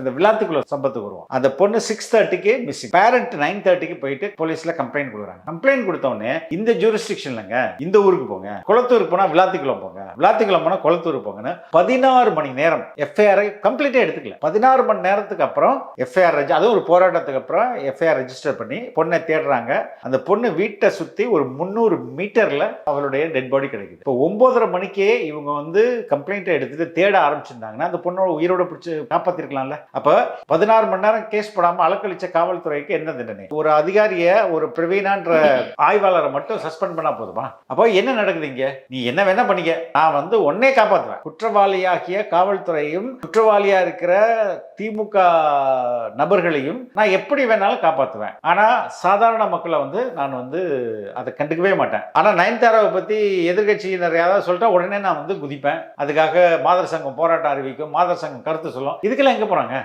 அந்த விழாத்துக்குள்ள சம்பத்துக்கு வருவோம். அந்த பொண்ணு 6:30க்கு மிஸ்ஸிங். பேரண்ட் 9:30க்கு போயிட்டு போலீஸ்ல கம்ப்ளைண்ட் கொடுக்குறாங்க. கம்ப்ளைண்ட் கொடுத்தவொடனே இந்த ஜூரிஸ்டிக்ஷன்லங்க இந்த ஊருக்கு போங்க, குளத்தூருக்கு போனா விளாத்திக்குளம் போங்க, விளாத்திக்குளம் போனா குளத்தூருக்கு போங்கன்னு 16 மணி நேரம் எஃப்ஐஆர் கம்ப்ளீட்டா எடுத்துக்கல. 16 மணி நேரத்துக்கு அப்புறம் எஃப்ஐஆர் அதுவும் ஒரு போராட்டத்துக்கு அப்புறம் எஃப்ஐஆர் ரெஜிஸ்டர் பண்ணி பொண்ணை தேடுறாங்க. அந்த பொண்ணு வீட்டை சுத்தி ஒரு 300 மீட்டர்ல அவளுடைய டெட் பாடி கிடைக்குது. இப்போ 9:30 மணிக்கே இவங்க வந்து கம்ப்ளைண்ட் எடுத்துட்டு தேட ஆரம்பிச்சிருந்தாங்கன்னா அந்த பொண்ணோட உயிரோட பிடிச்சி காப்பாத்திருக்கலாம்ல. அப்ப 16 மணி நேரம் கேஸ் போடாம அலக்களிச்ச காவல்துறைக்கு என்ன தண்டனை? ஒரு அதிகாரிய ஒரு பிரவீனான்ற ஆய்வாளரை மட்டும் சஸ்பெண்ட் பண்ணா போதுமா? அப்போ என்ன நடக்குது இங்க? நீ என்ன வேணா பண்ணிக்க, நான் வந்து ஒன்னே காப்பாத்துவேன். குற்றவாளியாகிய காவல்துறையும் குற்றவாளியா இருக்கிற திமுக நபர்களையும் நான் எப்படி வேணாலும் காப்பாத்துவேன். ஆனா சாதாரண மக்களை வந்து நான் வந்து அதை கண்டுக்கவே மாட்டேன். ஆனா நயன்தாராவை பத்தி எதிர்கட்சியினர் யாராவது சொல்லிட்டா உடனே நான் வந்து குதிப்பேன். அதுக்காக மாதர் சங்கம் போராட்டம் அறிவிக்கும், மாதர் சங்கம் கருத்து சொல்லும். இதுக்கெல்லாம் எங்க போறாங்க?